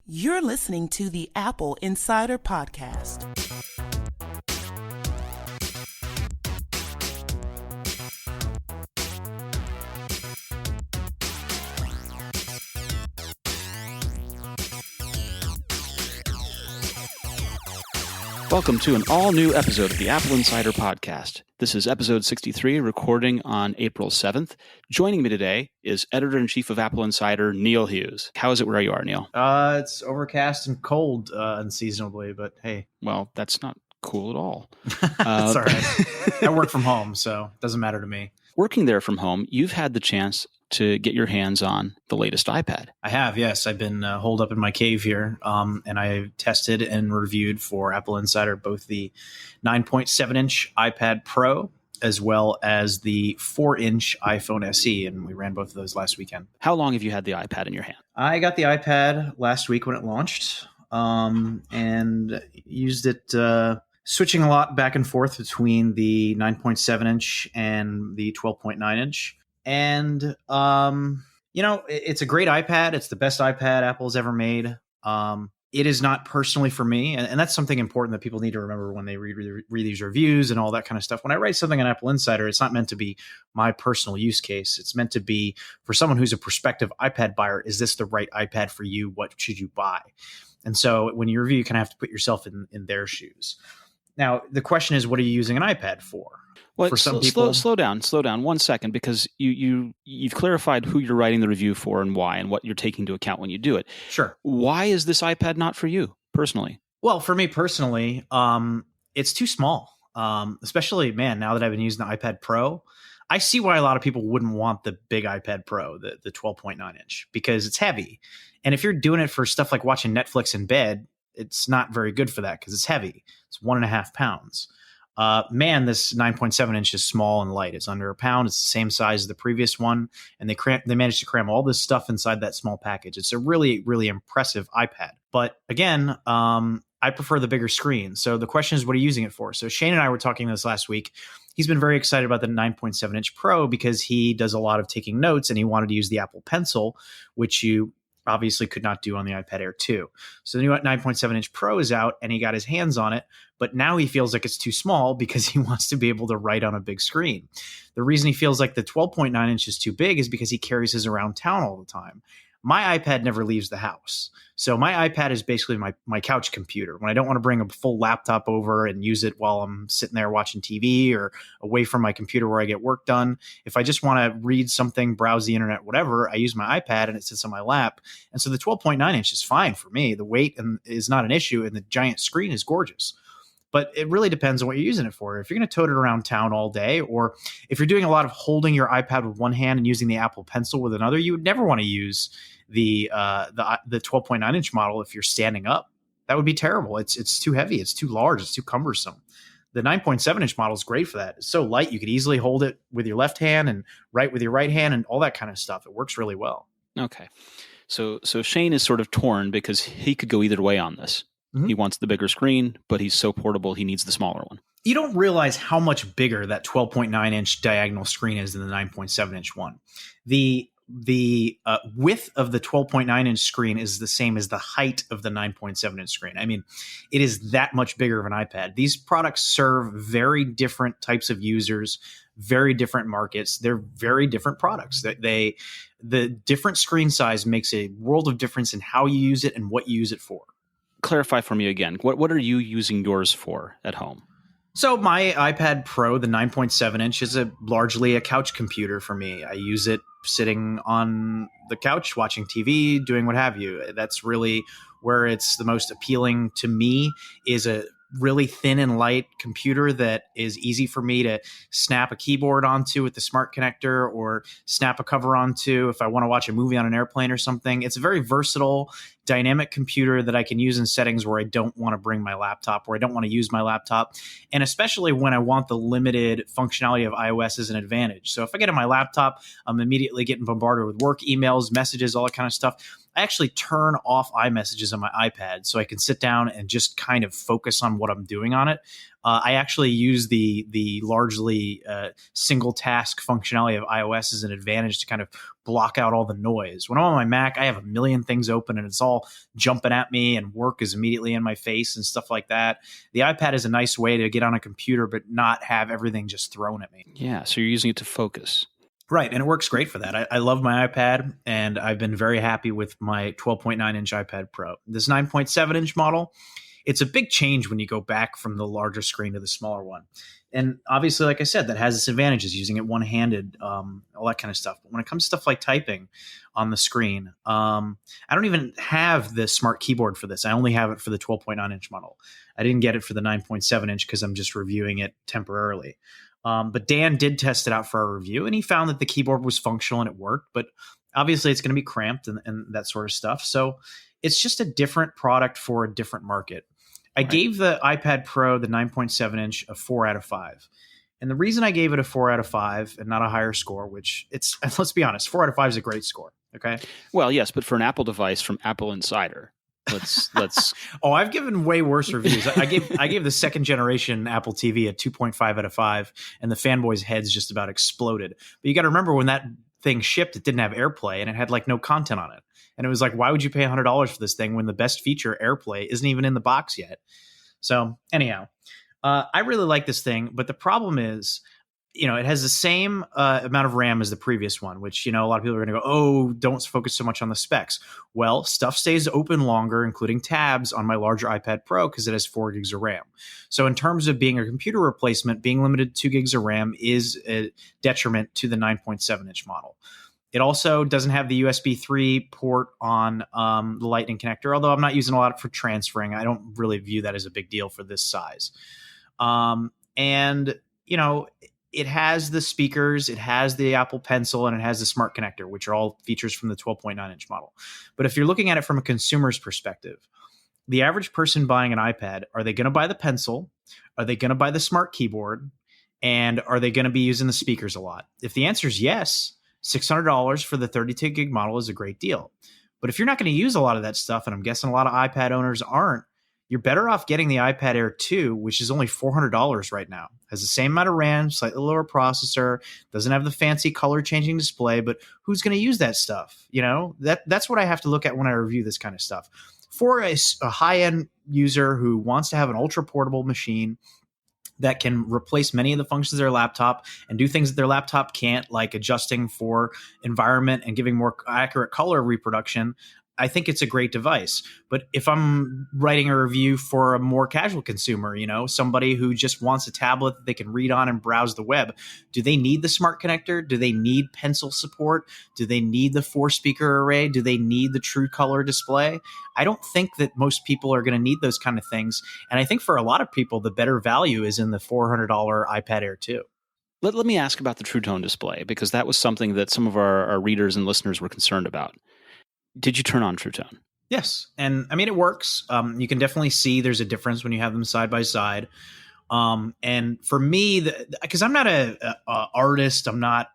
You're listening to the Apple Insider Podcast. Welcome to an all-new episode of the Apple Insider Podcast. This is episode 63, recording on April 7th. Joining me today is Editor-in-Chief of Apple Insider, Neil Hughes. How is it where you are, Neil? It's overcast and cold unseasonably, but hey. Well, that's not cool at all. It's all right. I work from home, so it doesn't matter to me. Working there from home, you've had the chance to get your hands on the latest iPad. I have, yes. I've been holed up in my cave here, and I tested and reviewed for Apple Insider both the 9.7-inch iPad Pro as well as the 4-inch iPhone SE, and we ran both of those last weekend. How long have you had the iPad in your hand? I got the iPad last week when it launched, and used it switching a lot back and forth between the 9.7-inch and the 12.9-inch. And, it's a great iPad. It's the best iPad Apple's ever made. It is not personally for me. And that's something important that people need to remember when they read these reviews and all that kind of stuff. When I write something on Apple Insider, it's not meant to be my personal use case. It's meant to be for someone who's a prospective iPad buyer. Is this the right iPad for you? What should you buy? And so when you review, you kind of have to put yourself in their shoes. Now, the question is, what are you using an iPad for? Well, for some people, slow down 1 second, because you've clarified who you're writing the review for and why and what you're taking into account when you do it. Sure. Why is this iPad not for you personally? Well, for me personally, it's too small. Especially, now that I've been using the iPad Pro, I see why a lot of people wouldn't want the big iPad Pro, the 12.9-inch, because it's heavy. And if you're doing it for stuff like watching Netflix in bed, it's not very good for that because it's heavy. It's 1.5 pounds. This 9.7-inch is small and light. It's under a pound. It's the same size as the previous one. And they managed to cram all this stuff inside that small package. It's a really, really impressive iPad. But again, I prefer the bigger screen. So the question is, what are you using it for? So Shane and I were talking this last week. He's been very excited about the 9.7-inch Pro because he does a lot of taking notes and he wanted to use the Apple Pencil, which you obviously could not do on the iPad Air 2. So the new 9.7-inch Pro is out and he got his hands on it, but now he feels like it's too small because he wants to be able to write on a big screen. The reason he feels like the 12.9-inch is too big is because he carries his around town all the time. My iPad never leaves the house. So my iPad is basically my couch computer. When I don't want to bring a full laptop over and use it while I'm sitting there watching TV or away from my computer where I get work done, if I just want to read something, browse the internet, whatever, I use my iPad and it sits on my lap. And so the 12.9-inch is fine for me. The weight is not an issue and the giant screen is gorgeous. But it really depends on what you're using it for. If you're going to tote it around town all day, or if you're doing a lot of holding your iPad with one hand and using the Apple Pencil with another, you would never want to use the 12.9-inch model if you're standing up. That would be terrible. It's too heavy. It's too large. It's too cumbersome. The 9.7-inch model is great for that. It's so light. You could easily hold it with your left hand and write with your right hand and all that kind of stuff. It works really well. Okay. So Shane is sort of torn because he could go either way on this. Mm-hmm. He wants the bigger screen, but he's so portable, he needs the smaller one. You don't realize how much bigger that 12.9-inch diagonal screen is than the 9.7-inch one. The width of the 12.9-inch screen is the same as the height of the 9.7-inch screen. I mean, it is that much bigger of an iPad. These products serve very different types of users, very different markets. They're very different products. The different screen size makes a world of difference in how you use it and what you use it for. Clarify for me again. What are you using yours for at home? So my iPad Pro, the 9.7-inch, is largely a couch computer for me. I use it sitting on the couch, watching TV, doing what have you. That's really where it's the most appealing to me, is a really thin and light computer that is easy for me to snap a keyboard onto with the smart connector or snap a cover onto if I want to watch a movie on an airplane or something. It's a very versatile, dynamic computer that I can use in settings where I don't want to bring my laptop, where I don't want to use my laptop, and especially when I want the limited functionality of iOS as an advantage. So if I get on my laptop, I'm immediately getting bombarded with work emails, messages, all that kind of stuff. I actually turn off iMessages on my iPad so I can sit down and just kind of focus on what I'm doing on it. I actually use the largely single task functionality of iOS as an advantage to kind of block out all the noise. When I'm on my Mac, I have a million things open and it's all jumping at me, and work is immediately in my face and stuff like that. The iPad is a nice way to get on a computer but not have everything just thrown at me. Yeah, so you're using it to focus. Right, and it works great for that. I love my iPad, and I've been very happy with my 12.9-inch iPad Pro. This 9.7-inch model, it's a big change when you go back from the larger screen to the smaller one. And obviously, like I said, that has its advantages, using it one-handed, all that kind of stuff. But when it comes to stuff like typing on the screen, I don't even have the smart keyboard for this. I only have it for the 12.9-inch model. I didn't get it for the 9.7-inch because I'm just reviewing it temporarily. But Dan did test it out for our review, and he found that the keyboard was functional and it worked. But obviously, it's going to be cramped and that sort of stuff. So it's just a different product for a different market. I gave the iPad Pro, the 9.7-inch, a 4 out of 5. And the reason I gave it a 4 out of 5 and not a higher score, which it's, let's be honest, 4 out of 5 is a great score. Okay. Well, yes, but for an Apple device from AppleInsider, let's. Oh, I've given way worse reviews. I gave the second generation Apple TV a 2.5 out of 5, and the fanboys' heads just about exploded. But you got to remember, when that thing shipped, it didn't have AirPlay and it had like no content on it. And it was like, why would you pay $100 for this thing when the best feature, AirPlay, isn't even in the box yet? So anyhow, I really like this thing, but the problem is, it has the same amount of RAM as the previous one, which, a lot of people are going to go, oh, don't focus so much on the specs. Well, stuff stays open longer, including tabs on my larger iPad Pro, because it has 4 gigs of RAM. So in terms of being a computer replacement, being limited to 2 gigs of RAM is a detriment to the 9.7-inch model. It also doesn't have the USB 3 port on the Lightning connector, although I'm not using a lot for transferring. I don't really view that as a big deal for this size. It has the speakers, it has the Apple Pencil, and it has the Smart Connector, which are all features from the 12.9-inch model. But if you're looking at it from a consumer's perspective, the average person buying an iPad, are they going to buy the Pencil? Are they going to buy the Smart Keyboard? And are they going to be using the speakers a lot? If the answer is yes, $600 for the 32 gig model is a great deal. But if you're not going to use a lot of that stuff, and I'm guessing a lot of iPad owners aren't, you're better off getting the iPad Air 2, which is only $400 right now. Has the same amount of RAM, slightly lower processor, doesn't have the fancy color changing display, but who's going to use that stuff? That's what I have to look at when I review this kind of stuff. For a high-end user who wants to have an ultra portable machine that can replace many of the functions of their laptop and do things that their laptop can't, like adjusting for environment and giving more accurate color reproduction, I think it's a great device. But if I'm writing a review for a more casual consumer, somebody who just wants a tablet that they can read on and browse the web, do they need the Smart Connector? Do they need Pencil support? Do they need the 4-speaker array? Do they need the true color display? I don't think that most people are going to need those kind of things. And I think for a lot of people, the better value is in the $400 iPad Air 2. Let me ask about the True Tone display, because that was something that some of our readers and listeners were concerned about. Did you turn on True Tone? Yes. And I mean, it works. You can definitely see there's a difference when you have them side by side. And for me, because I'm not a artist, I'm not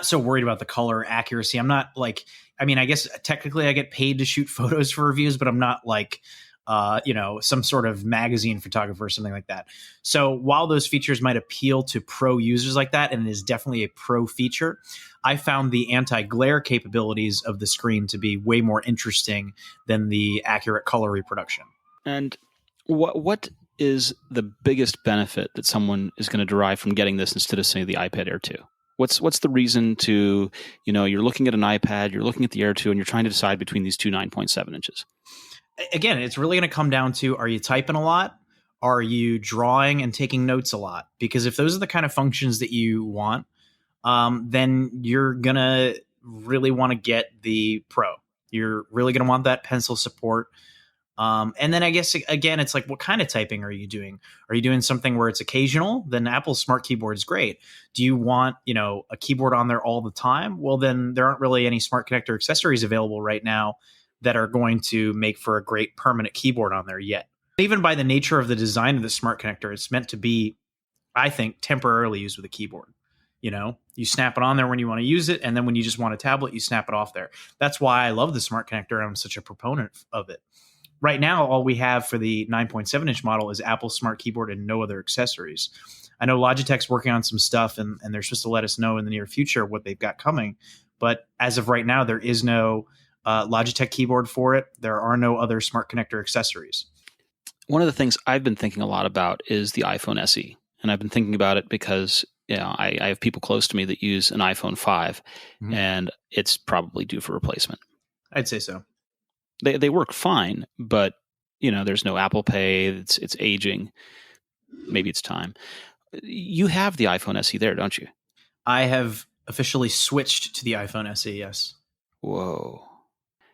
so worried about the color accuracy. I'm not like, I guess technically I get paid to shoot photos for reviews, but I'm not like, some sort of magazine photographer or something like that. So while those features might appeal to pro users like that, and it is definitely a pro feature, I found the anti-glare capabilities of the screen to be way more interesting than the accurate color reproduction. And what is the biggest benefit that someone is going to derive from getting this instead of, say, the iPad Air 2? What's the reason to, you're looking at an iPad, you're looking at the Air 2, and you're trying to decide between these two 9.7 inches? Again, it's really going to come down to, are you typing a lot? Are you drawing and taking notes a lot? Because if those are the kind of functions that you want, then you're going to really want to get the Pro. You're really going to want that Pencil support. And then I guess, again, it's like, what kind of typing are you doing? Are you doing something where it's occasional? Then Apple's Smart Keyboard is great. Do you want, a keyboard on there all the time? Well, then there aren't really any Smart Connector accessories available right now that are going to make for a great permanent keyboard on there yet. Even by the nature of the design of the Smart Connector, it's meant to be, I think, temporarily used with a keyboard. You snap it on there when you want to use it, and then when you just want a tablet, you snap it off there. That's why I love the smart connector, and I'm such a proponent of it. Right now, all we have for the 9.7-inch model is Apple's smart keyboard and no other accessories. I know Logitech's working on some stuff, and they're supposed to let us know in the near future what they've got coming. But as of right now, there is no Logitech keyboard for it. There are no other smart connector accessories. One of the things I've been thinking a lot about is the iPhone SE. And I've been thinking about it because I have people close to me that use an iPhone 5, and it's probably due for replacement. I'd say so. They work fine, but there's no Apple Pay. It's aging. Maybe it's time. You have the iPhone SE there, don't you? I have officially switched to the iPhone SE, yes. Whoa.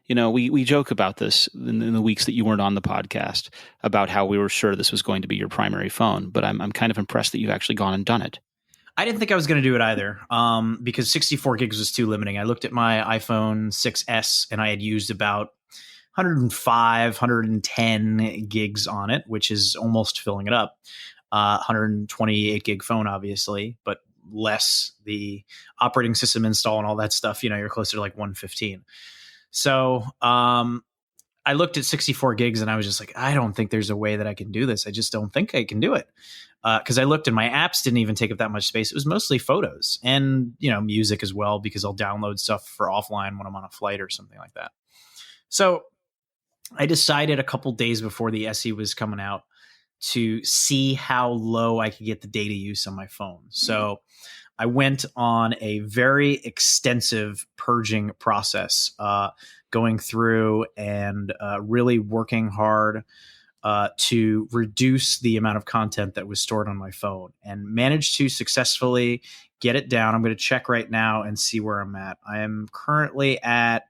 We joke about this in the weeks that you weren't on the podcast about how we were sure this was going to be your primary phone, but I'm kind of impressed that you've actually gone and done it. I didn't think I was going to do it either, because 64 gigs was too limiting. I looked at my iPhone 6S and I had used about 105, 110 gigs on it, which is almost filling it up. 128 gig phone, obviously, but less the operating system install and all that stuff. You're closer to like 115. So I looked at 64 gigs and I was just like, I don't think there's a way that I can do this. I just don't think I can do it. Because I looked and my apps didn't even take up that much space. It was mostly photos and, music as well, because I'll download stuff for offline when I'm on a flight or something like that. So I decided a couple days before the SE was coming out to see how low I could get the data use on my phone. So I went on a very extensive purging process, going through and really working hard to reduce the amount of content that was stored on my phone, and managed to successfully get it down. I'm going to check right now and see where I'm at. I am currently at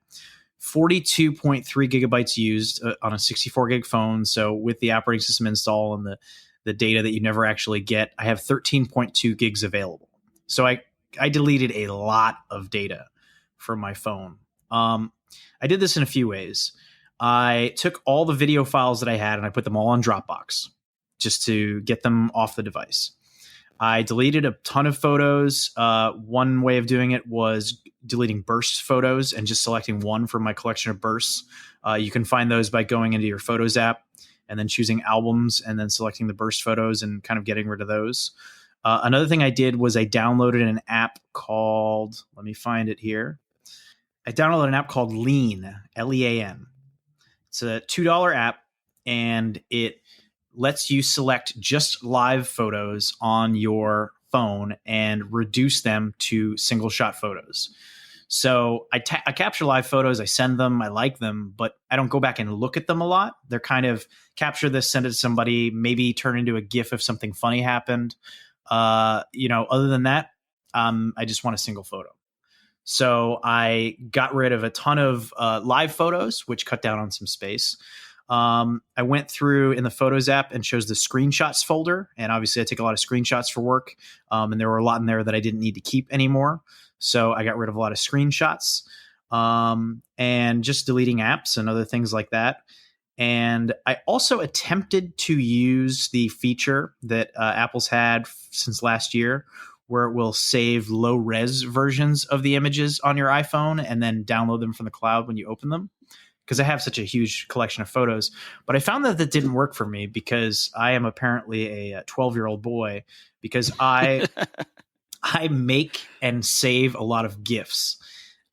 42.3 gigabytes used on a 64 gig phone. So with the operating system install and the data that you never actually get, I have 13.2 gigs available. So I deleted a lot of data from my phone. I did this in a few ways. I took all the video files that I had and I put them all on Dropbox just to get them off the device. I deleted a ton of photos. One way of doing it was deleting burst photos and just selecting one from my collection of bursts. You can find those by going into your Photos app and then choosing albums and then selecting the burst photos and kind of getting rid of those. Another thing I did was I downloaded an app called, let me find it here. I downloaded an app called Lean, Lean. It's a $2 app, and it lets you select just live photos on your phone and reduce them to single shot photos. So I capture live photos, I send them, I like them, but I don't go back and look at them a lot. They're kind of capture this, send it to somebody, maybe turn into a GIF if something funny happened. Other than that, I just want a single photo. So I got rid of a ton of live photos, which cut down on some space. I went through in the Photos app and chose the screenshots folder. And obviously I take a lot of screenshots for work. And there were a lot in there that I didn't need to keep anymore. So I got rid of a lot of screenshots, and just deleting apps and other things like that. And I also attempted to use the feature that Apple's had since last year, where it will save low res versions of the images on your iPhone and then download them from the cloud when you open them. Because I have such a huge collection of photos. But I found that didn't work for me because I am apparently a 12-year-old boy, because I make and save a lot of GIFs.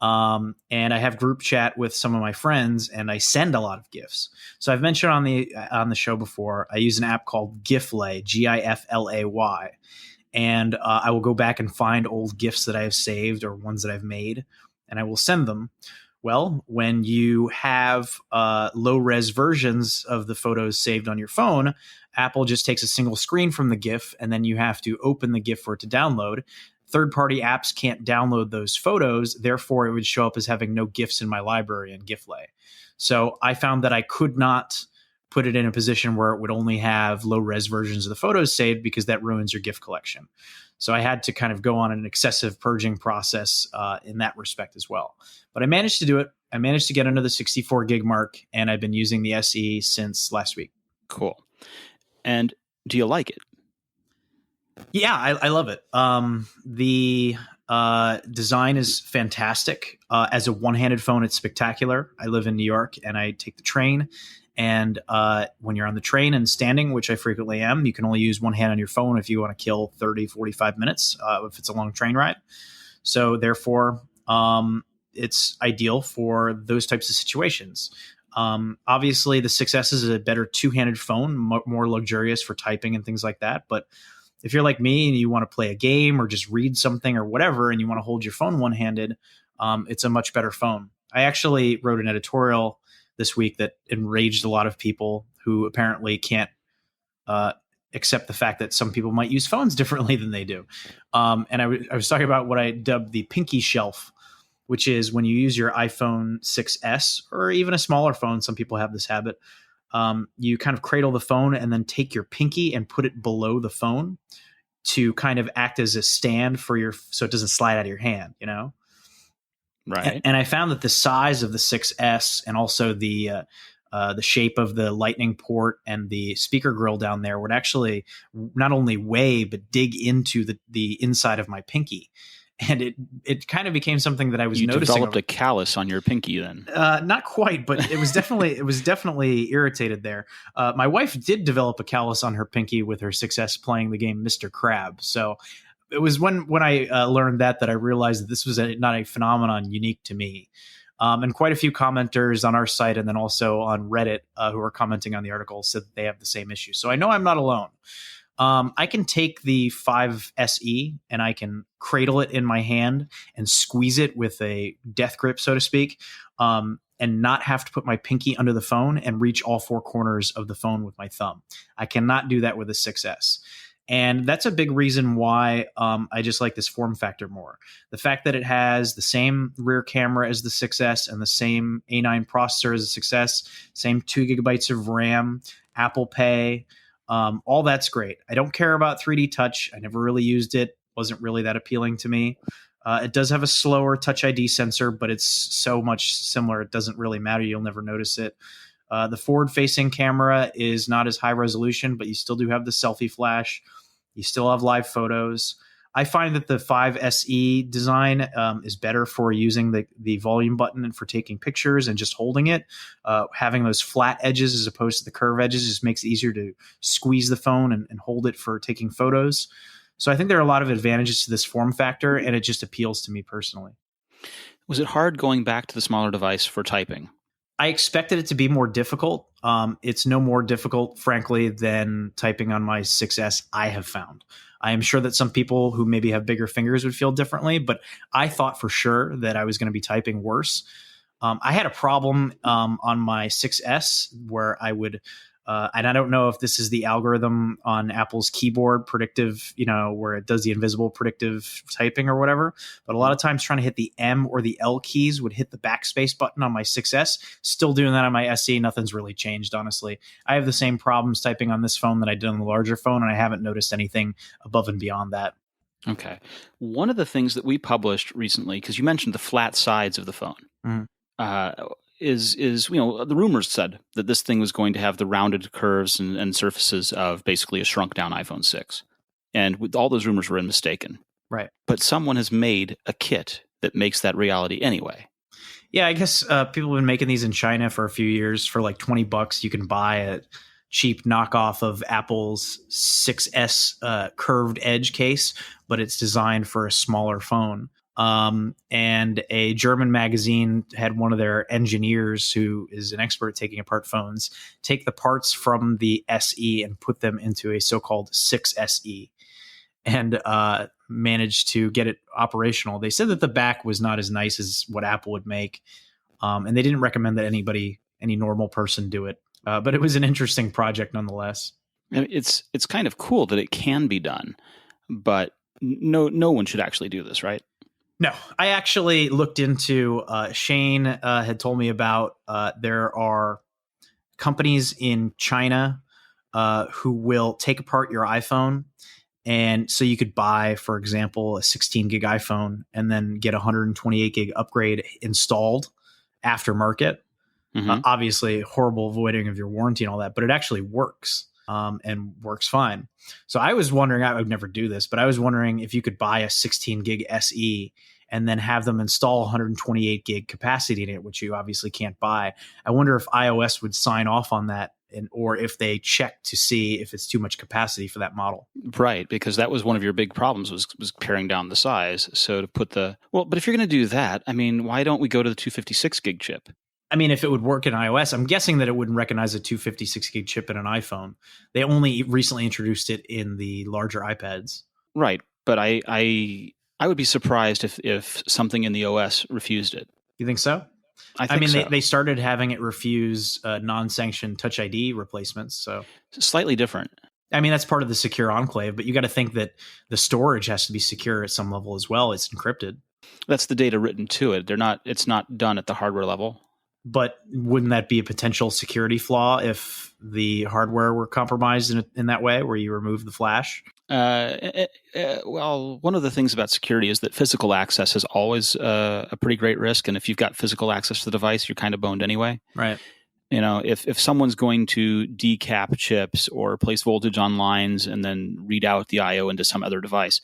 And I have group chat with some of my friends, and I send a lot of GIFs. So I've mentioned on the show before, I use an app called Giflay, Giflay. And I will go back and find old GIFs that I have saved or ones that I've made, and I will send them. Well, when you have low-res versions of the photos saved on your phone, Apple just takes a single screen from the GIF, and then you have to open the GIF for it to download. Third-party apps can't download those photos. Therefore, it would show up as having no GIFs in my library in Giflay. So I found that I could not put it in a position where it would only have low-res versions of the photos saved, because that ruins your GIF collection. So I had to kind of go on an excessive purging process in that respect as well. But I managed to do it. I managed to get under the 64 gig mark, and I've been using the SE since last week. Cool. And do you like it? Yeah, I love it. The design is fantastic. As a one-handed phone, it's spectacular. I live in New York and I take the train. And when you're on the train and standing, which I frequently am, you can only use one hand on your phone if you want to kill 30, 45 minutes if it's a long train ride. So therefore, it's ideal for those types of situations. Obviously, the 6S is a better two-handed phone, more luxurious for typing and things like that. But if you're like me and you want to play a game or just read something or whatever, and you want to hold your phone one-handed, it's a much better phone. I actually wrote an editorial this week that enraged a lot of people who apparently can't accept the fact that some people might use phones differently than they do. And I was talking about what I dubbed the pinky shelf, which is when you use your iPhone 6S or even a smaller phone. Some people have this habit. You kind of cradle the phone and then take your pinky and put it below the phone to kind of act as a stand for so it doesn't slide out of your hand, you know? Right. And I found that the size of the 6S and also the shape of the lightning port and the speaker grill down there would actually not only weigh, but dig into the inside of my pinky. And it kind of became something that I was noticing. You developed a callus on your pinky then. Not quite, but it was definitely irritated there. My wife did develop a callus on her pinky with her 6S playing the game Mr. Crab. So it was when I learned that I realized that this was not a phenomenon unique to me. And quite a few commenters on our site and then also on Reddit who are commenting on the article said that they have the same issue. So I know I'm not alone. I can take the 5SE and I can cradle it in my hand and squeeze it with a death grip, so to speak, and not have to put my pinky under the phone and reach all four corners of the phone with my thumb. I cannot do that with a 6S. And that's a big reason why I just like this form factor more. The fact that it has the same rear camera as the 6S and the same A9 processor as the 6S, same 2 gigabytes of RAM, Apple Pay, all that's great. I don't care about 3D touch. I never really used it. Wasn't really that appealing to me. It does have a slower Touch ID sensor, but it's so much similar. It doesn't really matter. You'll never notice it. The forward-facing camera is not as high resolution, but you still do have the selfie flash. You still have live photos. I find that the 5SE design is better for using the volume button and for taking pictures and just holding it. Having those flat edges as opposed to the curve edges just makes it easier to squeeze the phone and hold it for taking photos. So I think there are a lot of advantages to this form factor, and it just appeals to me personally. Was it hard going back to the smaller device for typing? I expected it to be more difficult. It's no more difficult, frankly, than typing on my 6S, I have found. I am sure that some people who maybe have bigger fingers would feel differently, but I thought for sure that I was going to be typing worse. I had a problem on my 6S where I would, and I don't know if this is the algorithm on Apple's keyboard predictive, where it does the invisible predictive typing or whatever. But a lot of times trying to hit the M or the L keys would hit the backspace button on my 6S. Still doing that on my SE. Nothing's really changed, honestly. I have the same problems typing on this phone that I did on the larger phone, and I haven't noticed anything above and beyond that. Okay. One of the things that we published recently, because you mentioned the flat sides of the phone, is the rumors said that this thing was going to have the rounded curves and surfaces of basically a shrunk down iPhone 6. And all those rumors were mistaken. Right. But someone has made a kit that makes that reality anyway. Yeah, I guess people have been making these in China for a few years for like $20. You can buy a cheap knockoff of Apple's 6S curved edge case, but it's designed for a smaller phone. And a German magazine had one of their engineers, who is an expert taking apart phones, take the parts from the SE and put them into a so-called 6SE and managed to get it operational. They said that the back was not as nice as what Apple would make, and they didn't recommend that any normal person do it. But it was an interesting project nonetheless. It's kind of cool that it can be done, but no one should actually do this, right? No, I actually looked into, Shane had told me about, there are companies in China who will take apart your iPhone. And so you could buy, for example, a 16 gig iPhone and then get a 128 gig upgrade installed aftermarket. Obviously, horrible voiding of your warranty and all that, but it actually works. and works fine. So I was wondering, I would never do this, but I was wondering if you could buy a 16 gig SE and then have them install 128 gig capacity in it, which you obviously can't buy. I wonder if iOS would sign off on that, or if they check to see if it's too much capacity for that model. Right, because that was one of your big problems was paring down the size. So to put but if you're going to do that, I mean, why don't we go to the 256 gig chip? I mean, if it would work in iOS, I'm guessing that it wouldn't recognize a 256 gig chip in an iPhone. They only recently introduced it in the larger iPads. Right, but I would be surprised if something in the OS refused it. You think so? I mean, they started having it refuse non-sanctioned Touch ID replacements. So slightly different. I mean, that's part of the secure enclave, but you got to think that the storage has to be secure at some level as well. It's encrypted. That's the data written to it. It's not done at the hardware level. But wouldn't that be a potential security flaw if the hardware were compromised in that way, where you remove the flash? Well, one of the things about security is that physical access is always a pretty great risk. And if you've got physical access to the device, you're kind of boned anyway. Right. You know, if someone's going to decap chips or place voltage on lines and then read out the I/O into some other device,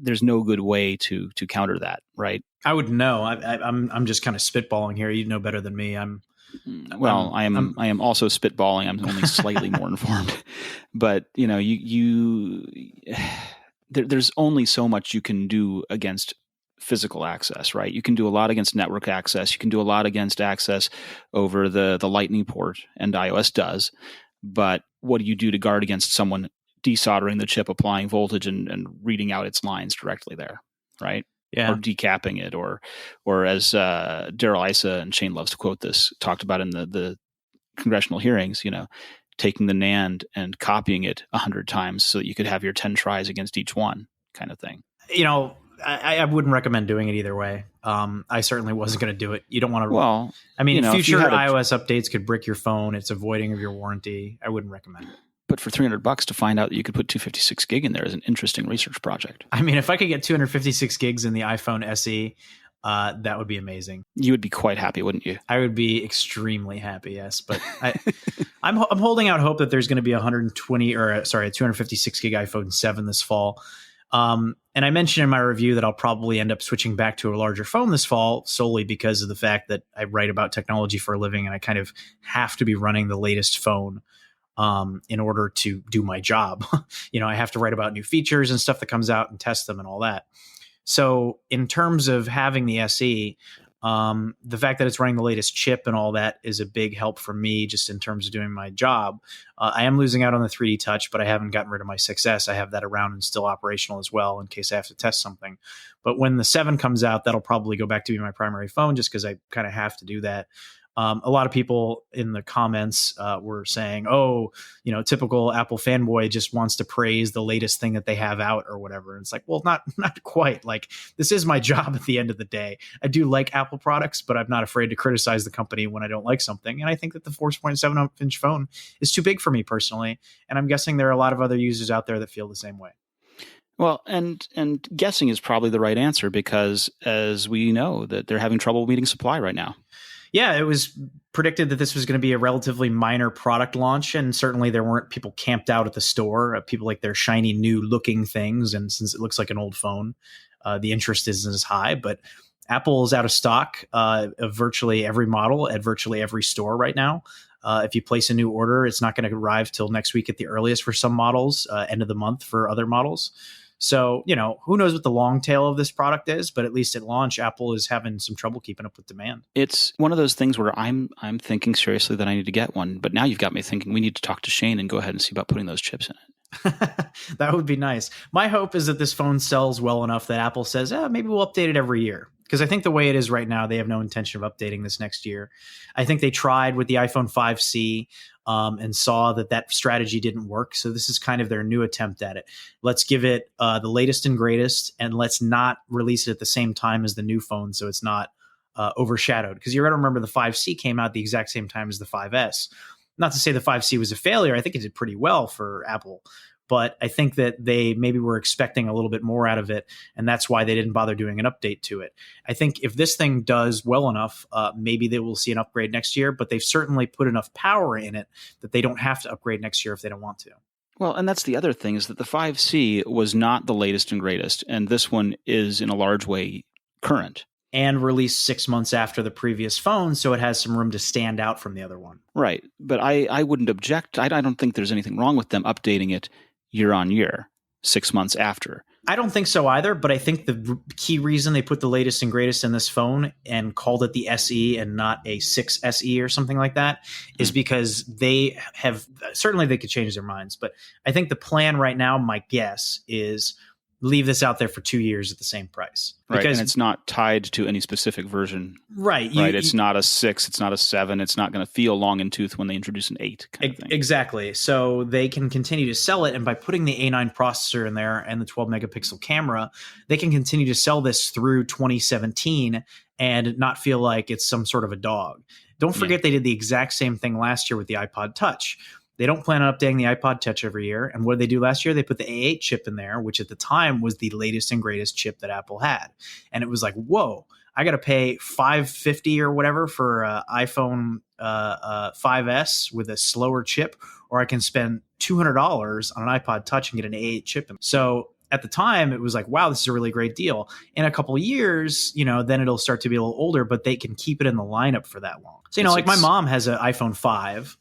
there's no good way to counter that, right? I would know. I'm just kind of spitballing here. You know better than me. I am also spitballing. I'm only slightly more informed, but you know, there's only so much you can do against physical access, right? You can do a lot against network access. You can do a lot against access over the Lightning port, and iOS does. But what do you do to guard against someone desoldering the chip, applying voltage, and reading out its lines directly there, right? Yeah. Or decapping it, or as Daryl Issa, and Shane loves to quote this, talked about in the congressional hearings, you know, taking the NAND and copying it 100 times so that you could have your 10 tries against each one, kind of thing. You know, I wouldn't recommend doing it either way. I certainly wasn't going to do it. You don't want to. Well, I mean, future iOS updates could brick your phone. It's a voiding of your warranty. I wouldn't recommend it. But for $300 to find out that you could put 256 gig in there is an interesting research project. I mean, if I could get 256 gigs in the iPhone SE, that would be amazing. You would be quite happy, wouldn't you? I would be extremely happy, yes. But I'm holding out hope that there's going to be a 256 gig iPhone 7 this fall. And I mentioned in my review that I'll probably end up switching back to a larger phone this fall solely because of the fact that I write about technology for a living and I kind of have to be running the latest phone in order to do my job. You know, I have to write about new features and stuff that comes out and test them and all that. So in terms of having the SE, the fact that it's running the latest chip and all that is a big help for me just in terms of doing my job. I am losing out on the 3D Touch, but I haven't gotten rid of my 6S. I have that around and still operational as well in case I have to test something. But when the 7 comes out, that'll probably go back to be my primary phone just because I kind of have to do that. A lot of people in the comments were saying, oh, you know, typical Apple fanboy just wants to praise the latest thing that they have out or whatever. And it's like, well, not quite. Like, this is my job at the end of the day. I do like Apple products, but I'm not afraid to criticize the company when I don't like something. And I think that the 4.7-inch phone is too big for me personally. And I'm guessing there are a lot of other users out there that feel the same way. Well, and guessing is probably the right answer because, as we know, that they're having trouble meeting supply right now. Yeah, it was predicted that this was going to be a relatively minor product launch, and certainly there weren't people camped out at the store. People like their shiny new looking things, and since it looks like an old phone, the interest isn't as high. But Apple is out of stock of virtually every model at virtually every store right now. If you place a new order, it's not going to arrive till next week at the earliest for some models, end of the month for other models. So, you know, who knows what the long tail of this product is, but at least at launch, Apple is having some trouble keeping up with demand. It's one of those things where I'm thinking seriously that I need to get one, but now you've got me thinking we need to talk to Shane and go ahead and see about putting those chips in it. That would be nice. My hope is that this phone sells well enough that Apple says, maybe we'll update it every year. Because I think the way it is right now, they have no intention of updating this next year. I think they tried with the iPhone 5C and saw that strategy didn't work. So this is kind of their new attempt at it. Let's give it the latest and greatest, and let's not release it at the same time as the new phone so it's not overshadowed. Because you're going to remember the 5C came out the exact same time as the 5S. Not to say the 5C was a failure. I think it did pretty well for Apple. but I think that they maybe were expecting a little bit more out of it, and that's why they didn't bother doing an update to it. I think if this thing does well enough, maybe they will see an upgrade next year, but they've certainly put enough power in it that they don't have to upgrade next year if they don't want to. Well, and that's the other thing, is that the 5C was not the latest and greatest, and this one is in a large way current. And released 6 months after the previous phone, so it has some room to stand out from the other one. Right. But I wouldn't object. I don't think there's anything wrong with them updating it year on year, 6 months after. I don't think so either, but I think the key reason they put the latest and greatest in this phone and called it the SE and not a 6 SE or something like that is because they have, certainly they could change their minds, but I think the plan right now, my guess, is leave this out there for 2 years at the same price. Right, and it's not tied to any specific version. Right. It's not a 6, it's not a 7, it's not going to feel long in tooth when they introduce an 8 kind of thing. Exactly. So they can continue to sell it, and by putting the A9 processor in there and the 12-megapixel camera, they can continue to sell this through 2017 and not feel like it's some sort of a dog. Don't forget they did the exact same thing last year with the iPod Touch. They don't plan on updating the iPod Touch every year. And what did they do last year? They put the A8 chip in there, which at the time was the latest and greatest chip that Apple had. And it was like, whoa, I got to pay $550 or whatever for iPhone 5S with a slower chip, or I can spend $200 on an iPod Touch and get an A8 chip. So at the time, it was like, wow, this is a really great deal. In a couple of years, then it'll start to be a little older, but they can keep it in the lineup for that long. So, like my mom has an iPhone 5.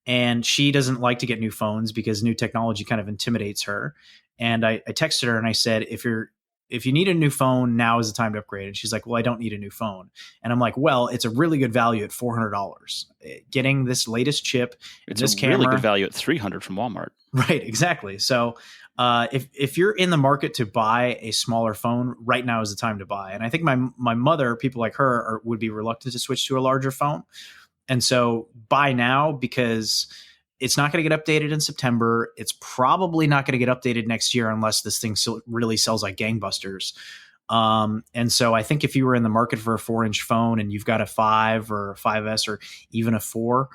And she doesn't like to get new phones because new technology kind of intimidates her. And I texted her and I said, if you need a new phone, now is the time to upgrade. And she's like, well, I don't need a new phone. And I'm like, well, it's a really good value at $400. Getting this latest chip, it's this a camera, really good value at $300 from Walmart. Right, exactly. So if you're in the market to buy a smaller phone, right now is the time to buy. And I think my mother, people like her, would be reluctant to switch to a larger phone. And so buy now, because it's not going to get updated in September. It's probably not going to get updated next year unless this thing really sells like gangbusters. And so I think if you were in the market for a 4-inch phone and you've got a 5 or a 5S or even a 4,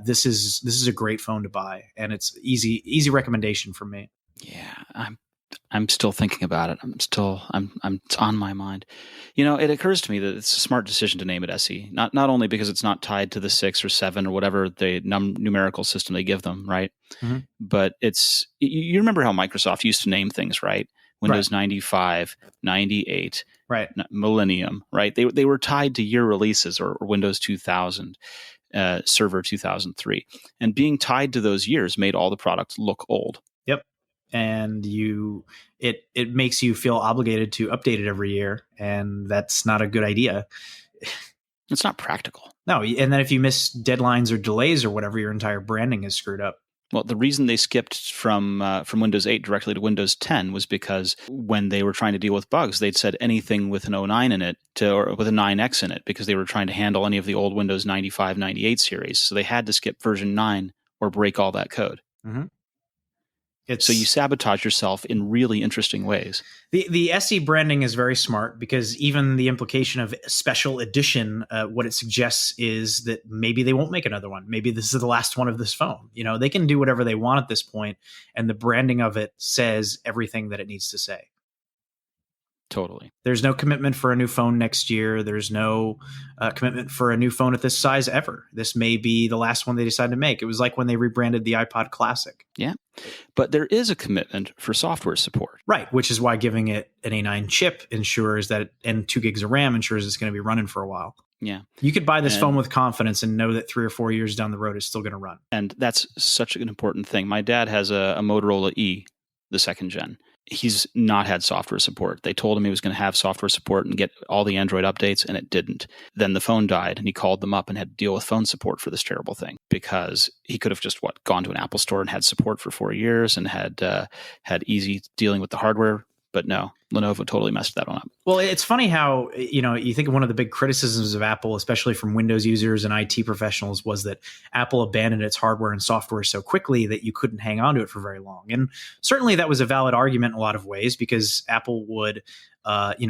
this is a great phone to buy, and it's easy recommendation for me. Yeah, I'm still thinking about it. It's on my mind. It occurs to me that it's a smart decision to name it SE. Not only because it's not tied to the 6 or 7 or whatever the numerical system they give them, right? Mm-hmm. But you remember how Microsoft used to name things, right? Windows 95, 98, right? Millennium, right? They were tied to year releases, or Windows 2000, Server 2003, and being tied to those years made all the products look old. Yep. And it makes you feel obligated to update it every year, and that's not a good idea. It's not practical. No, and then if you miss deadlines or delays or whatever, your entire branding is screwed up. Well, the reason they skipped from Windows 8 directly to Windows 10 was because when they were trying to deal with bugs, they'd said anything with an 09 in it or with a 9X in it, because they were trying to handle any of the old Windows 95, 98 series. So they had to skip version 9 or break all that code. Mm-hmm. So you sabotage yourself in really interesting ways. The SE branding is very smart, because even the implication of special edition, what it suggests is that maybe they won't make another one. Maybe this is the last one of this phone. They can do whatever they want at this point, and the branding of it says everything that it needs to say. Totally. There's no commitment for a new phone next year. There's no commitment for a new phone at this size ever. This may be the last one they decide to make. It was like when they rebranded the iPod Classic. Yeah. But there is a commitment for software support. Right, which is why giving it an A9 chip ensures that, and 2 gigs of RAM ensures it's going to be running for a while. Yeah. You could buy this phone with confidence and know that 3 or 4 years down the road it's still going to run. And that's such an important thing. My dad has a Motorola E, the 2nd gen. He's not had software support. They told him he was going to have software support and get all the Android updates, and it didn't. Then the phone died, and he called them up and had to deal with phone support for this terrible thing, because he could have just gone to an Apple store and had support for 4 years and had easy dealing with the hardware. But no, Lenovo totally messed that one up. Well, it's funny how, you think of one of the big criticisms of Apple, especially from Windows users and IT professionals, was that Apple abandoned its hardware and software so quickly that you couldn't hang on to it for very long. And certainly that was a valid argument in a lot of ways, because Apple would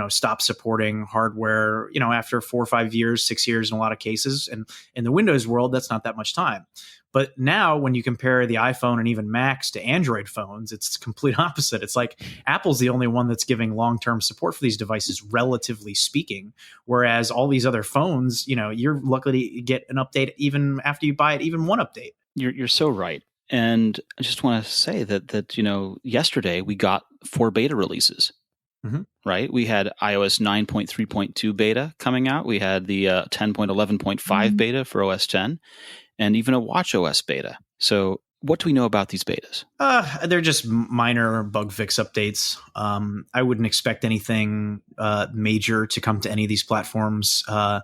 stop supporting hardware, after 4 or 5 years, 6 years in a lot of cases. And in the Windows world, that's not that much time. But now when you compare the iPhone and even Macs to Android phones, it's the complete opposite. It's like Apple's the only one that's giving long-term support for these devices, relatively speaking. Whereas all these other phones, you're lucky to get an update even after you buy it, even one update. You're so right. And I just want to say that yesterday we got 4 beta releases. Mm-hmm. Right? We had iOS 9.3.2 beta coming out. We had the 10.11.5 beta for OS 10, and even a watchOS beta. So what do we know about these betas? They're just minor bug fix updates. I wouldn't expect anything major to come to any of these platforms. I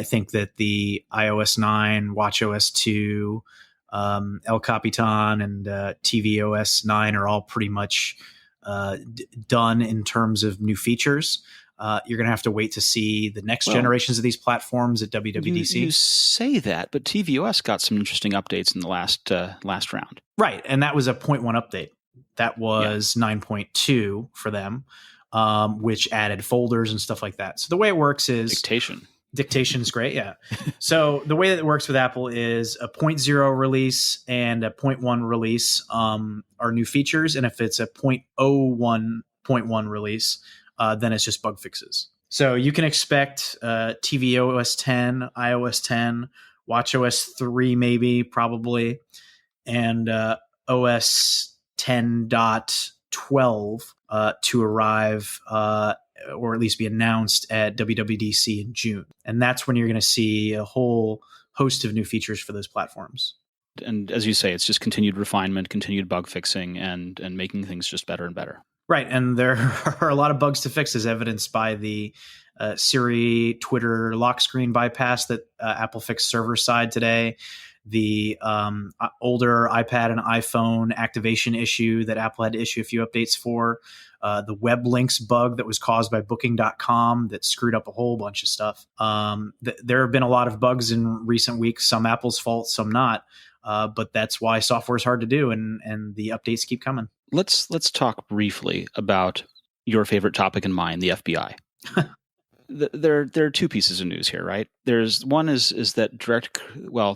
think that the iOS 9, watchOS 2, El Capitan, and tvOS 9 are all pretty much done in terms of new features. You're going to have to wait to see the next generations of these platforms at WWDC. You say that, but tvOS got some interesting updates in the last round. Right, and that was a 0.1 update. That was 9.2 for them, which added folders and stuff like that. So the way it works is Dictation is great, yeah. So the way that it works with Apple is a 0.0 release and a 0.1 release are new features. And if it's a 0.01.1 release, then it's just bug fixes. So you can expect tvOS 10, iOS 10, watchOS 3 maybe, probably, and OS 10.12 to arrive or at least be announced at WWDC in June. And that's when you're going to see a whole host of new features for those platforms. And as you say, it's just continued refinement, continued bug fixing, and making things just better and better. Right. And there are a lot of bugs to fix, as evidenced by the Siri, Twitter lock screen bypass that Apple fixed server side today. The older iPad and iPhone activation issue that Apple had to issue a few updates for. The web links bug that was caused by Booking.com that screwed up a whole bunch of stuff. There have been a lot of bugs in recent weeks, some Apple's fault, some not. But that's why software is hard to do, and the updates keep coming. Let's talk briefly about your favorite topic and mine, the FBI. There are 2 pieces of news here, right? There's one is that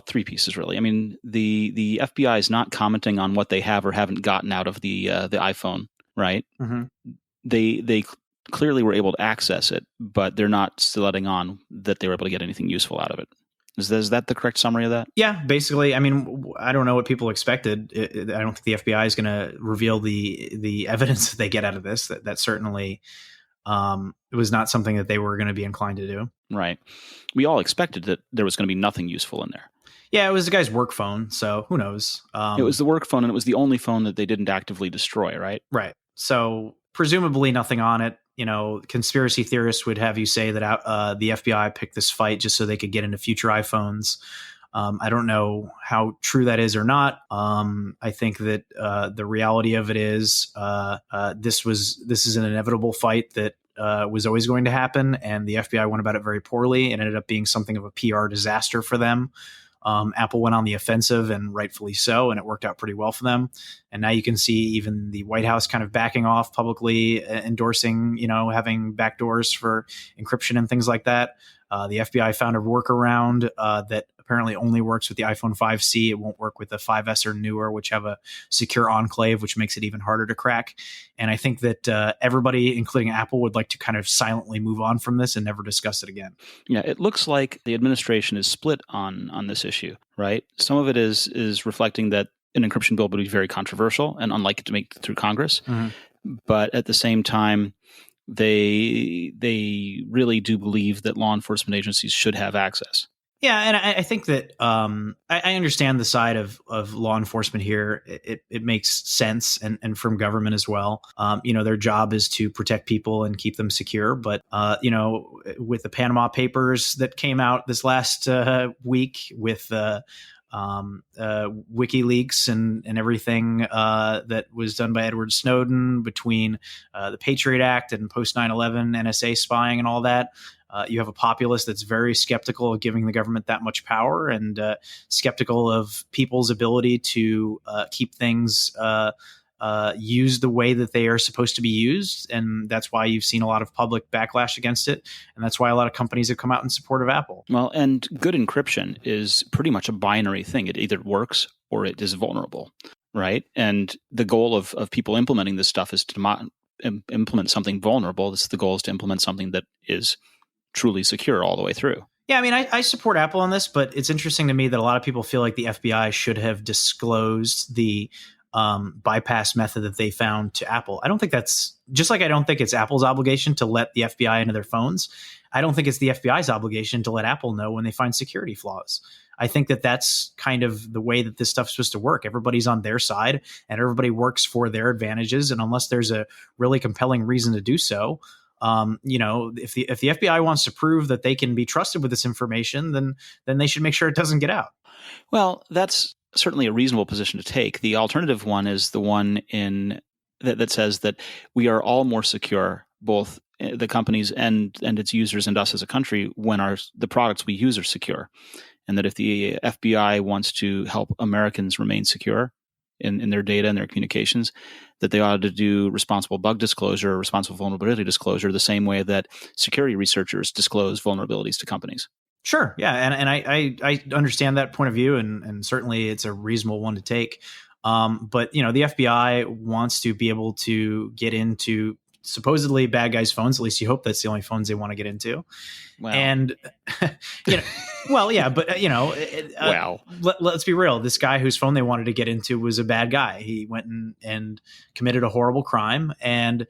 3 pieces really. I mean, the FBI is not commenting on what they have or haven't gotten out of the iPhone, right? Mm-hmm. They clearly were able to access it, but they're not still letting on that they were able to get anything useful out of it. Is that the correct summary of that? Yeah, basically. I mean, I don't know what people expected. I don't think the FBI is going to reveal the evidence that they get out of this. That certainly it was not something that they were going to be inclined to do. Right. We all expected that there was going to be nothing useful in there. Yeah, it was the guy's work phone, so who knows? It was the work phone, and it was the only phone that they didn't actively destroy, right? Right. So presumably nothing on it. Conspiracy theorists would have you say that the FBI picked this fight just so they could get into future iPhones. I don't know how true that is or not. I think that the reality of it is this is an inevitable fight that was always going to happen, and the FBI went about it very poorly and ended up being something of a PR disaster for them. Apple went on the offensive, and rightfully so, and it worked out pretty well for them. And now you can see even the White House kind of backing off publicly, endorsing, having backdoors for encryption and things like that. The FBI found a workaround that apparently only works with the iPhone 5C. It won't work with the 5S or newer, which have a secure enclave, which makes it even harder to crack. And I think that everybody, including Apple, would like to kind of silently move on from this and never discuss it again. Yeah, it looks like the administration is split on this issue, right? Some of it is reflecting that an encryption bill would be very controversial and unlikely to make it through Congress. Mm-hmm. But at the same time, they really do believe that law enforcement agencies should have access. Yeah, and I think that I understand the side of law enforcement here. It makes sense, and from government as well. Their job is to protect people and keep them secure. But with the Panama Papers that came out this last week, with WikiLeaks and everything that was done by Edward Snowden, between the Patriot Act and post 9/11 NSA spying and all that. You have a populace that's very skeptical of giving the government that much power, and skeptical of people's ability to keep things used the way that they are supposed to be used. And that's why you've seen a lot of public backlash against it. And that's why a lot of companies have come out in support of Apple. Well, and good encryption is pretty much a binary thing. It either works or it is vulnerable, right? And the goal of people implementing this stuff is to implement something vulnerable. The goal is to implement something that is truly secure all the way through. Yeah, I mean, I support Apple on this, but it's interesting to me that a lot of people feel like the FBI should have disclosed the bypass method that they found to Apple. I don't think that's, just like I don't think it's Apple's obligation to let the FBI into their phones. I don't think it's the FBI's obligation to let Apple know when they find security flaws. I think that that's kind of the way that this stuff's supposed to work. Everybody's on their side and everybody works for their advantages. And unless there's a really compelling reason to do so, if the FBI wants to prove that they can be trusted with this information, then they should make sure it doesn't get out. Well, that's certainly a reasonable position to take. The alternative one is the one that says that we are all more secure, both the companies and its users and us as a country, when the products we use are secure. And that if the FBI wants to help Americans remain secure in their data and their communications, that they ought to do responsible bug disclosure, responsible vulnerability disclosure, the same way that security researchers disclose vulnerabilities to companies. Sure. Yeah. And I understand that point of view, and certainly it's a reasonable one to take. But, the FBI wants to be able to get into supposedly bad guys' phones. At least you hope that's the only phones they want to get into. Wow. And, well, yeah, but, well, let's be real. This guy whose phone they wanted to get into was a bad guy. He went and committed a horrible crime. And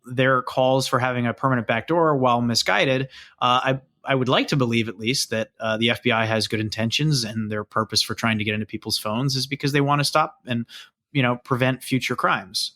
their calls for having a permanent backdoor, while misguided, I would like to believe at least that the FBI has good intentions, and their purpose for trying to get into people's phones is because they want to stop and, prevent future crimes.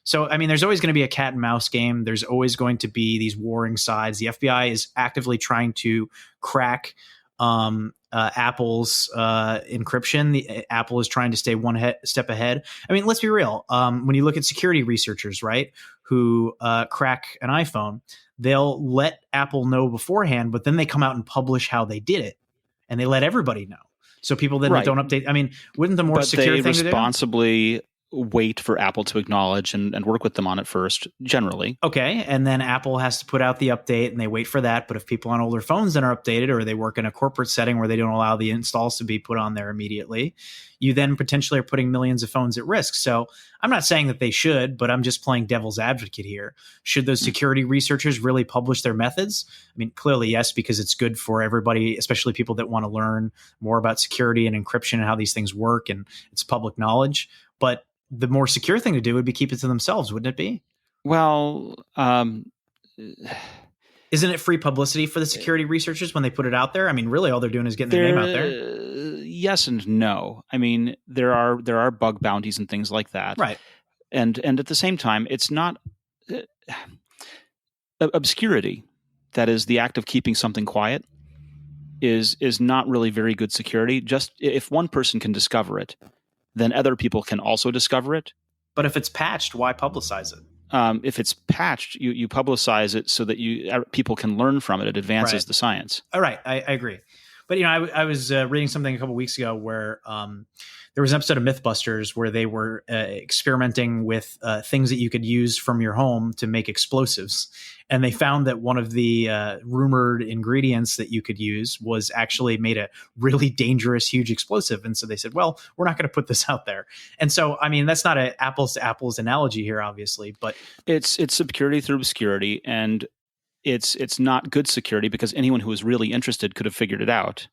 So, I mean, there's always going to be a cat and mouse game. There's always going to be these warring sides. The FBI is actively trying to crack Apple's encryption. Apple is trying to stay one step ahead. I mean, let's be real. When you look at security researchers, right, who crack an iPhone, they'll let Apple know beforehand, but then they come out and publish how they did it, and they let everybody know. So people then don't update. I mean, wouldn't the more secure thing to do? They responsibly wait for Apple to acknowledge and work with them on it first, generally. Okay. And then Apple has to put out the update, and they wait for that. But if people on older phones then are updated, or they work in a corporate setting where they don't allow the installs to be put on there immediately, you then potentially are putting millions of phones at risk. So I'm not saying that they should, but I'm just playing devil's advocate here. Should those security researchers really publish their methods? I mean, clearly, yes, because it's good for everybody, especially people that want to learn more about security and encryption and how these things work, and it's public knowledge. But the more secure thing to do would be keep it to themselves, wouldn't it be? Well, isn't it free publicity for the security researchers when they put it out there? I mean, really, all they're doing is getting their name out there. Yes and no. I mean, there are bug bounties and things like that, right? And at the same time, it's not obscurity. That is, the act of keeping something quiet is not really very good security. Just if one person can discover it, then other people can also discover it. But if it's patched, why publicize it? If it's patched, you publicize it so that people can learn from it. It advances the science. All right, I agree. But I was reading something a couple weeks ago where there was an episode of Mythbusters where they were experimenting with things that you could use from your home to make explosives. And they found that one of the rumored ingredients that you could use was actually made a really dangerous, huge explosive. And so they said, well, we're not going to put this out there. And so, I mean, that's not an apples to apples analogy here, obviously, but it's security through obscurity, and it's not good security because anyone who was really interested could have figured it out.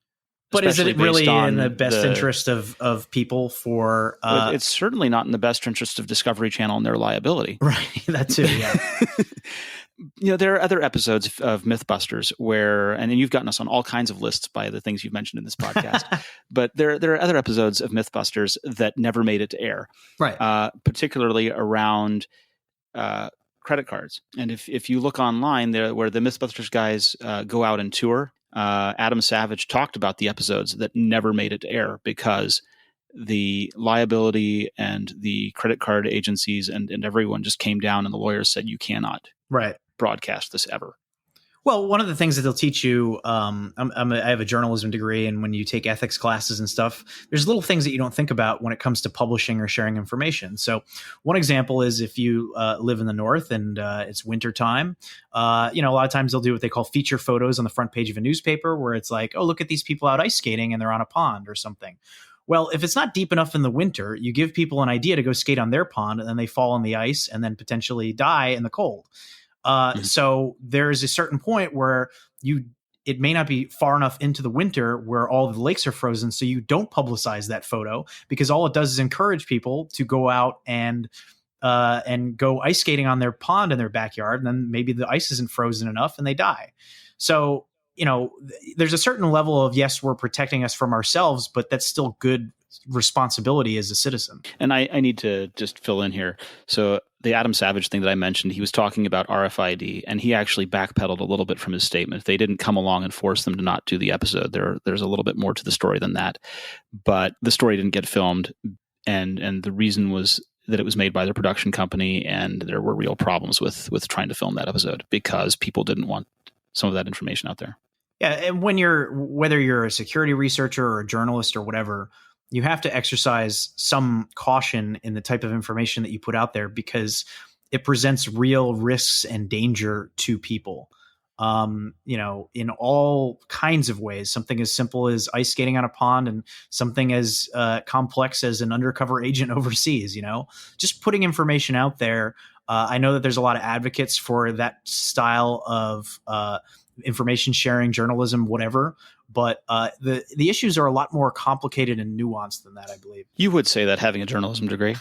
But is it really in the best interest of people for... it's certainly not in the best interest of Discovery Channel and their liability. Right, that too, yeah. There are other episodes of Mythbusters where, and you've gotten us on all kinds of lists by the things you've mentioned in this podcast, but there are other episodes of Mythbusters that never made it to air. Right. Particularly around credit cards. And if you look online, where the Mythbusters guys go out and tour, Adam Savage talked about the episodes that never made it to air because the liability and the credit card agencies and everyone just came down and the lawyers said, you cannot broadcast this ever. Well, one of the things that they'll teach you, I have a journalism degree, and when you take ethics classes and stuff, there's little things that you don't think about when it comes to publishing or sharing information. So one example is if you live in the North and it's winter time, a lot of times they'll do what they call feature photos on the front page of a newspaper where it's like, oh, look at these people out ice skating and they're on a pond or something. Well, if it's not deep enough in the winter, you give people an idea to go skate on their pond and then they fall on the ice and then potentially die in the cold. So there's a certain point where it may not be far enough into the winter where all the lakes are frozen. So you don't publicize that photo because all it does is encourage people to go out and go ice skating on their pond in their backyard. And then maybe the ice isn't frozen enough and they die. So, there's a certain level of, yes, we're protecting us from ourselves, but that's still good responsibility as a citizen. And I need to just fill in here. So the Adam Savage thing that I mentioned, he was talking about RFID, and he actually backpedaled a little bit from his statement. They didn't come along and force them to not do the episode. There's a little bit more to the story than that. But the story didn't get filmed, and the reason was that it was made by their production company, and there were real problems with trying to film that episode because people didn't want some of that information out there. Yeah, and whether you're a security researcher or a journalist or whatever, you have to exercise some caution in the type of information that you put out there because it presents real risks and danger to people. In all kinds of ways, something as simple as ice skating on a pond and something as complex as an undercover agent overseas, just putting information out there. I know that there's a lot of advocates for that style of information sharing, journalism, whatever. But the issues are a lot more complicated and nuanced than that, I believe. You would say that having a journalism degree.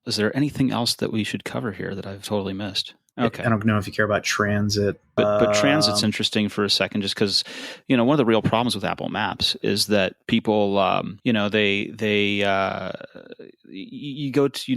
Is there anything else that we should cover here that I've totally missed? Okay. I don't know if you care about transit. But transit's interesting for a second just because, one of the real problems with Apple Maps is that people, you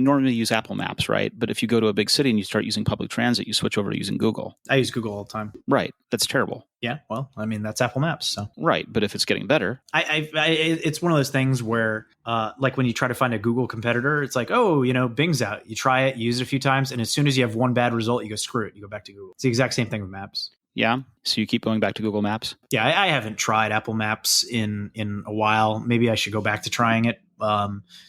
normally use Apple Maps, right? But if you go to a big city and you start using public transit, you switch over to using Google. I use Google all the time. Right. That's terrible. Yeah. Well, that's Apple Maps. So. Right. But if it's getting better. It's one of those things where, like when you try to find a Google competitor, it's like, oh, Bing's out. You try it, you use it a few times. And as soon as you have one bad result, you go, screw it. You go back to Google. It's the exact same thing with Maps. Yeah. So you keep going back to Google Maps? Yeah. I haven't tried Apple Maps in a while. Maybe I should go back to trying it.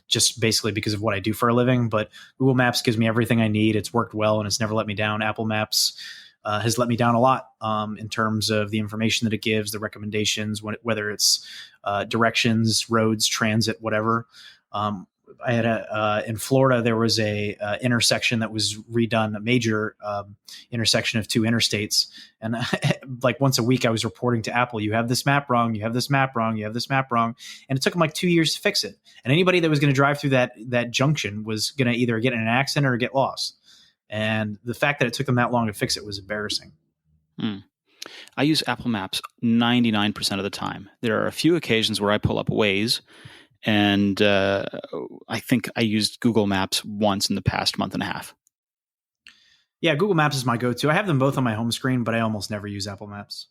Just basically because of what I do for a living, but Google Maps gives me everything I need. It's worked well and it's never let me down. Apple Maps has let me down a lot in terms of the information that it gives, the recommendations, whether it's directions, roads, transit, whatever. I had in Florida, there was a intersection that was redone, a major intersection of two interstates. And like once a week, I was reporting to Apple, you have this map wrong, you have this map wrong, you have this map wrong. And it took them like 2 years to fix it. And anybody that was going to drive through that junction was going to either get in an accident or get lost. And the fact that it took them that long to fix it was embarrassing. I use Apple Maps 99% of the time. There are a few occasions where I pull up Waze, and I think I used Google Maps once in the past month and a half. Yeah, Google Maps is my go-to. I have them both on my home screen, but I almost never use Apple Maps.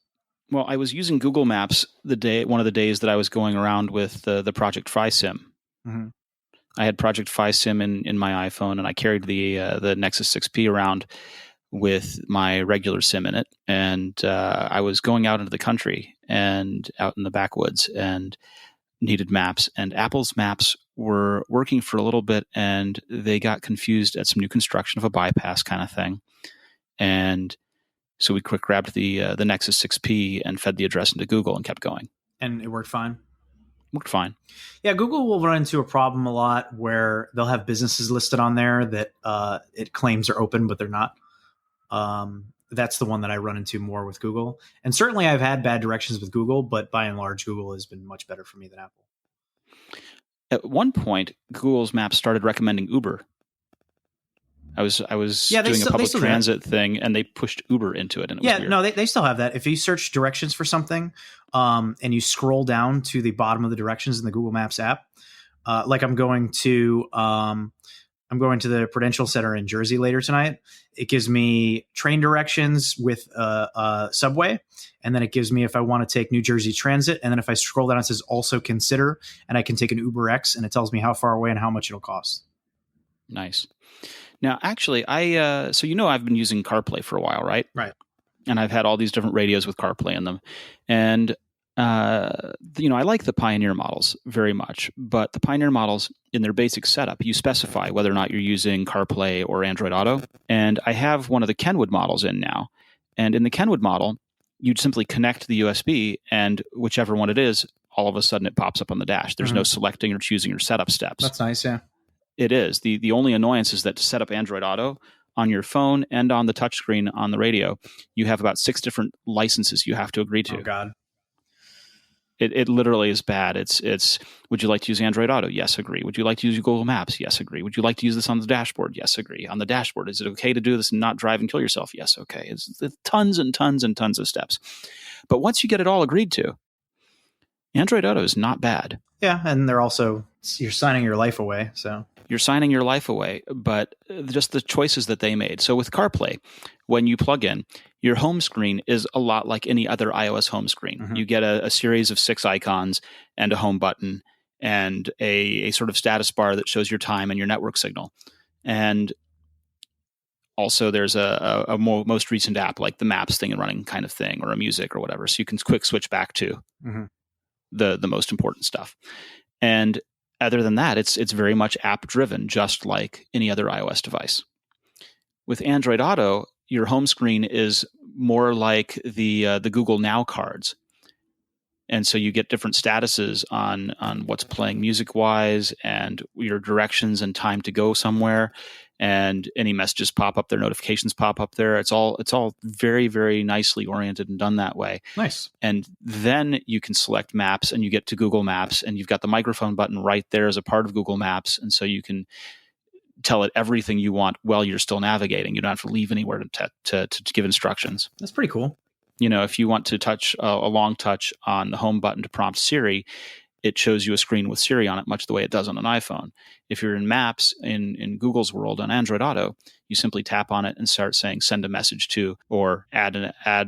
Well, I was using Google Maps one of the days that I was going around with the Project Fi Sim. Mm-hmm. I had Project Fi Sim in my iPhone, and I carried the Nexus 6P around with my regular SIM in it. And I was going out into the country and out in the backwoods and needed maps. And Apple's maps were working for a little bit, and they got confused at some new construction of a bypass kind of thing. And so we quick grabbed the Nexus 6P and fed the address into Google and kept going. And it worked fine? Worked fine. Yeah, Google will run into a problem a lot where they'll have businesses listed on there that it claims are open, but they're not. That's the one that I run into more with Google. And certainly I've had bad directions with Google, but by and large, Google has been much better for me than Apple. At one point, Google's Maps started recommending Uber. I was doing a public transit thing, and they pushed Uber into it, and it was weird. No, they still have that. If you search directions for something, and you scroll down to the bottom of the directions in the Google Maps app, like I'm going to I'm going to the Prudential Center in Jersey later tonight. It gives me train directions with a subway. And then it gives me if I want to take New Jersey Transit. And then if I scroll down, it says also consider, and I can take an Uber X, and it tells me how far away and how much it'll cost. Nice. Now, actually, so I've been using CarPlay for a while, right? Right. And I've had all these different radios with CarPlay in them. And, I like the Pioneer models very much. But the Pioneer models, in their basic setup, you specify whether or not you're using CarPlay or Android Auto. And I have one of the Kenwood models in now. And in the Kenwood model, you'd simply connect the USB, and whichever one it is, all of a sudden it pops up on the dash. There's no selecting or choosing your setup steps. That's nice, yeah. It is. The only annoyance is that to set up Android Auto on your phone and on the touchscreen on the radio, you have about 6 different licenses you have to agree to. Oh, God. It literally is bad. It's would you like to use Android Auto? Yes, agree. Would you like to use Google Maps? Yes, agree. Would you like to use this on the dashboard? Yes, agree. On the dashboard, is it okay to do this and not drive and kill yourself? Yes, okay. It's tons and tons and tons of steps. But once you get it all agreed to, Android Auto is not bad. Yeah, and you're signing your life away, so. You're signing your life away, but just the choices that they made. So with CarPlay, when you plug in, your home screen is a lot like any other iOS home screen. Mm-hmm. You get a series of 6 icons and a home button and a sort of status bar that shows your time and your network signal. And also there's a most recent app like the Maps thing and running kind of thing, or a music or whatever. So you can quick switch back to the most important stuff. And other than that, it's very much app driven, just like any other iOS device. With Android Auto, your home screen is more like the Google Now cards, and so you get different statuses on what's playing music wise, and your directions and time to go somewhere, and any messages pop up there, notifications pop up there. It's all very, very nicely oriented and done that way. Nice. And then you can select Maps, and you get to Google Maps, and you've got the microphone button right there as a part of Google Maps, and so you can tell it everything you want while you're still navigating. You don't have to leave anywhere to give instructions. That's pretty cool. If you want to touch a long touch on the home button to prompt Siri, it shows you a screen with Siri on it, much the way it does on an iPhone. If you're in Maps in Google's world on Android Auto, you simply tap on it and start saying "send a message to" or "add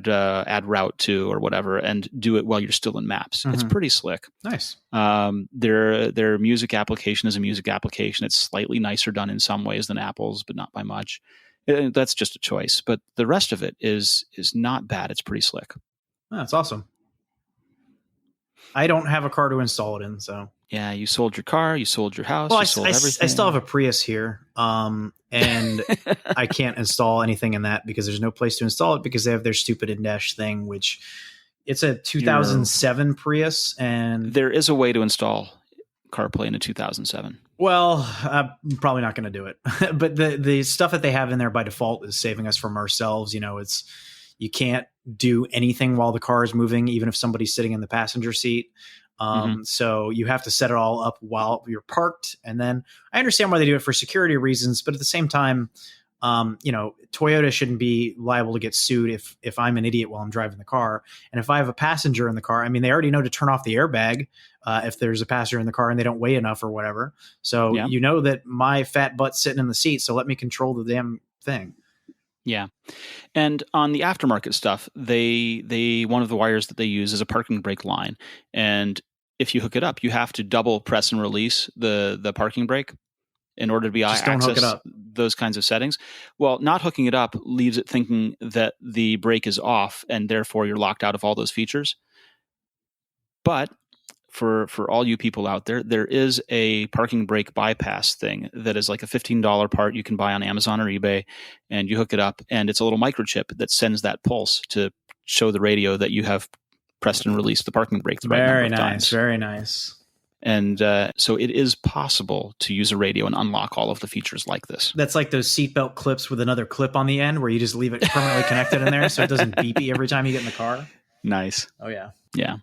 route to" or whatever, and do it while you're still in Maps. Mm-hmm. It's pretty slick. Nice. Their music application is a music application. It's slightly nicer done in some ways than Apple's, but not by much. That's just a choice. But the rest of it is not bad. It's pretty slick. Oh, that's awesome. I don't have a car to install it in, so. Yeah, you sold your car, you sold your house, well, you sold everything. I still have a Prius here, and I can't install anything in that because there's no place to install it because they have their stupid in-dash thing, which it's a 2007 Prius. And there is a way to install CarPlay in a 2007. Well, I'm probably not going to do it. But the stuff that they have in there by default is saving us from ourselves. You can't do anything while the car is moving, even if somebody's sitting in the passenger seat. So you have to set it all up while you're parked. And then I understand why they do it for security reasons, but at the same time, Toyota shouldn't be liable to get sued if I'm an idiot while I'm driving the car. And if I have a passenger in the car, they already know to turn off the airbag if there's a passenger in the car and they don't weigh enough or whatever. So you know that my fat butt's sitting in the seat, so let me control the damn thing. Yeah. And on the aftermarket stuff, they one of the wires that they use is a parking brake line. And if you hook it up, you have to double press and release the parking brake in order to be able to access those kinds of settings. Well, not hooking it up leaves it thinking that the brake is off and therefore you're locked out of all those features. But for all you people out there, there is a parking brake bypass thing that is like a $15 part you can buy on Amazon or eBay, and you hook it up, and it's a little microchip that sends that pulse to show the radio that you have pressed and released the parking brake the right number of times. Very nice. And so it is possible to use a radio and unlock all of the features like this. That's like those seatbelt clips with another clip on the end where you just leave it permanently connected in there so it doesn't beep every time you get in the car. Nice. Oh, yeah. Yeah.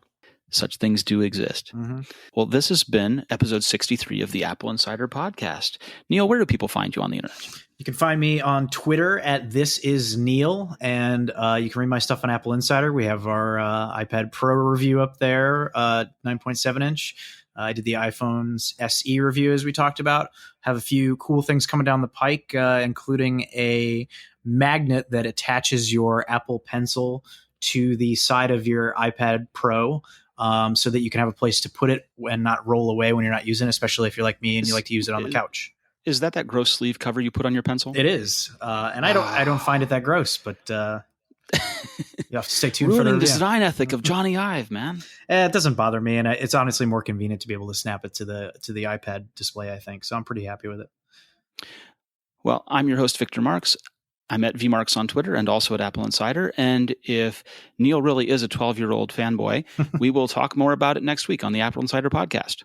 Such things do exist. Mm-hmm. Well, this has been episode 63 of the Apple Insider podcast. Neil, where do people find you on the internet? You can find me on Twitter at @thisisneil, and you can read my stuff on Apple Insider. We have our iPad Pro review up there, 9.7 inch. I did the iPhone's SE review, as we talked about. Have a few cool things coming down the pike, including a magnet that attaches your Apple Pencil to the side of your iPad Pro, so that you can have a place to put it and not roll away when you're not using it, especially if you're like me and you like to use it on the couch. Is that gross sleeve cover you put on your pencil? It is, and I don't find it that gross, but you have to stay tuned for the ruining the design ethic of Johnny Ive, man. It doesn't bother me, and it's honestly more convenient to be able to snap it to the iPad display, I think. So I'm pretty happy with it. Well, I'm your host, Victor Marks. I'm at VMarks on Twitter and also at Apple Insider. And if Neil really is a 12-year-old fanboy, we will talk more about it next week on the Apple Insider podcast.